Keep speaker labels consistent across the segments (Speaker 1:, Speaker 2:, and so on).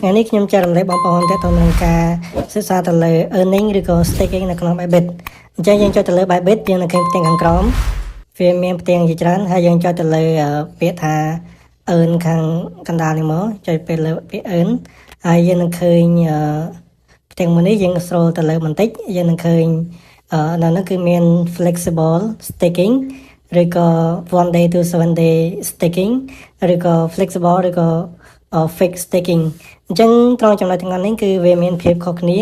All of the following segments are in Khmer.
Speaker 1: ថ្ងៃនេះខ្ញុំចែករំលែកបងប្អូនទាក់ទងនឹងការសិក្សាទៅលើ earning ឬក៏ staking នៅក្នុង Bybit អញ្ចឹងយើងចុចទៅលើ Bybit យើងនៅឃើញផ្ទាំងខាងក្រោមវាមានផ្ទាំងជាច្រើនហើយយើងចុចទៅលើពាក្យថា earn ខាងកណ្ដាលនេះមកចុចទៅលើពាក្យ earn ហើយយើងនឹងឃើញផ្ទាំងមួយនេះយើង scroll ទៅលើបន្តិចយើងនឹងឃើញនៅនោះគឺមាន flexible staking ឬក៏ one day to 7 day staking ឬក៏ flexible ឬក៏fixed staking អញ្ចឹងត្រង់ចំណុចទាំងនេះគឺវាមានភាពខុសគ្នា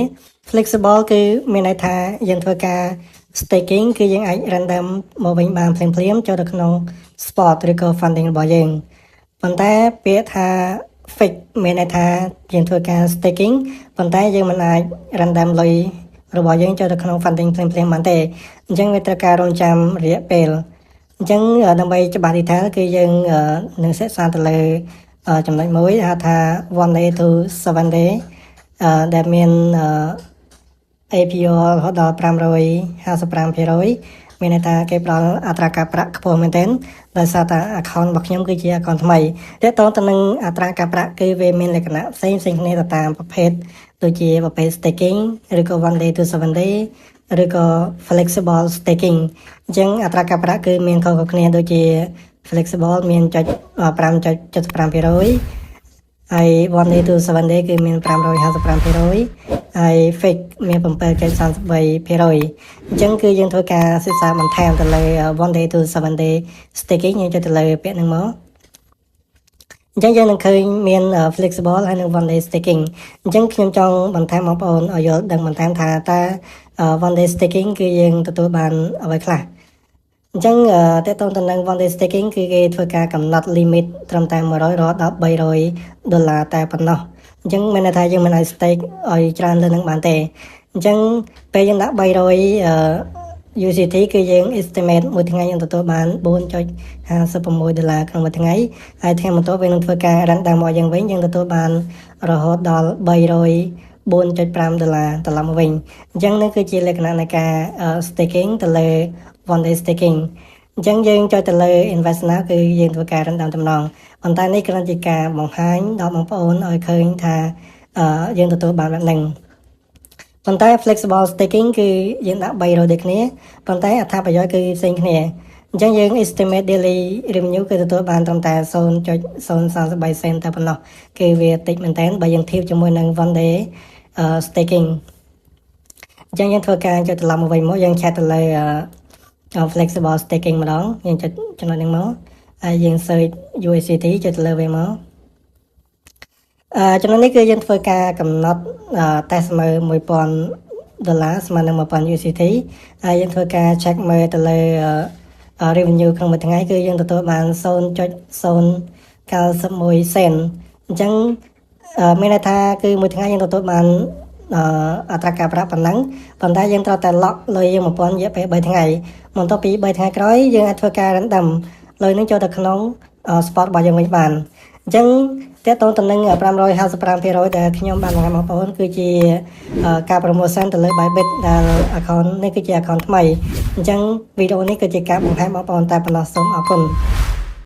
Speaker 1: flexible គឺមានន័យថាយើងធ្វើការ staking គឺយើងអាច random មកវិញបានភ្លាមៗចូលទៅក្នុង spot ឬក៏ funding របស់យើងប៉ុន្តែពាក្យថា fix មានន័យថាយើងធ្វើការ staking ប៉ុន្តែយើងមិនអាច random លុយរបស់យើងចូលទៅក្នុង funding ភ្លាមៗបានទេអញ្ចឹងវាត្រូវការរងចាំរយៈពេលអញ្ចឹងដើម្បីច្បាស់ detail គឺយើងនឹងសិក្សាទៅលើចំណុចមួយហៅថា one day to 7 day ដែលមាន APR រហូតដល់ 555% មានន័យថាគេផ្ដល់អត្រាការប្រាក់ខ្ពស់មែនទែនដោយសារតែ account របស់ខ្ញុំគឺជា account ថ្មីទាក់ទងទៅនឹងអត្រាការប្រាក់គឺវាមានលក្ខណៈផ្សេងៗគ្នាទៅតាមប្រភេទដូចជាប្រភេទ staking ឬក៏ one day to 7 day ឬក៏ flexible staking អញ្ចឹងអត្រាការប្រាក់គឺមានខុសៗគ្នាដូចជា flexible មាន 5.75% ហើយ one day to 7 day គឺមាន 555% ហើយ fix មាន 7.33% អញ្ចឹងគឺយើងធ្វើការសិក្សាបន្ថែមទៅលើ one day to 7 day staking យើងចុចទៅលើពាក្យហ្នឹងមកអញ្ចឹងយើងនឹងឃើញមាន flexible ហើយនិង one day staking អញ្ចឹងខ្ញុំចង់បន្ថែមបងប្អូនឲ្យយល់ដឹងបន្ថែមថាតើ one day staking គឺយើងទទួលបានអ្វីខ្លះអញ្ចឹងតើតើទៅនឹង one day staking គឺគេធ្វើការកំណត់ limit ត្រឹមតែ100រហូតដល់$300តែប៉ុណ្ណោះអញ្ចឹងមានន័យថាយើងមិនអាច stake ឲ្យច្រើនលើនឹងបានទេអញ្ចឹងពេលយើងដាក់$300 USDT គឺយើង estimate មួយថ្ងៃយើងទទួលបាន$4.56ក្នុងមួយថ្ងៃហើយថ្ងៃបន្ទាប់វានឹងធ្វើការ random មកយើងវិញយើងទទួលបានរហូតដល់$304.5ត្រឡប់មកវិញអញ្ចឹងនេះគឺជាលក្ខណៈនៃការ staking ទៅលើ one day staking អញ្ចឹងយើងចុចទៅលើ invest now គឺយើងធ្វើការ random តំណងប៉ុន្តែនេះគ្រាន់ជាការបង្ហាញដល់បងប្អូនឲ្យឃើញថាយើងទទួលបានបែបហ្នឹងប៉ុន្តែ flexible staking គឺយើងដាក់$300ដូចគ្នាប៉ុន្តែអត្ថប្រយោជន៍គឺផ្សេងគ្នាអញ្ចឹងយើង estimate daily revenue គឺទទួលបានត្រឹមតែ 0.033 cent តែប៉ុណ្ណោះគឺវាតិចមែនតើបើយើងធៀបជាមួយនឹង one day staking អញ្ចឹងយើងធ្វើការចុចត្រឡប់មកវិញមកយើងឆែកទៅលើflexible staking ម្ដងយើងចុចចំណុចហ្នឹងមកហើយយើង search USDT ចុចទៅលើវាមកចំណុចនេះគឺយើងធ្វើការកំណត់ test មើល$1000ស្មើនឹង1000 USDT ហើយយើងធ្វើការ check មើលទៅលើ revenue ក្នុងមួយថ្ងៃគឺយើងទទួលបាន 0.091 cent អញ្ចឹងមានន័យថាគឺមួយថ្ងៃយើងទទួលបានអត្រាការប្រាក់ប៉ុណ្ណឹងប៉ុន្តែយើងត្រូវតែ lock លុយយើង1000រយៈពេល3ថ្ងៃបន្ទាប់ពី3ថ្ងៃក្រោយយើងអាចធ្វើការ random លុយនឹងចូលទៅក្នុង spot របស់យើងវិញបានអញ្ចឹងតើតើទៅនឹង555% ដែលខ្ញុំបានបង្ហាញបងប្អូនគឺជាការ promotion ទៅលើ Bybit ដែល account នេះគឺជា account ថ្មីអញ្ចឹងវីដេអូនេះគឺជាការបង្ហាញបងប្អូនតែប៉ុណ្ណោះសូមអរគុណ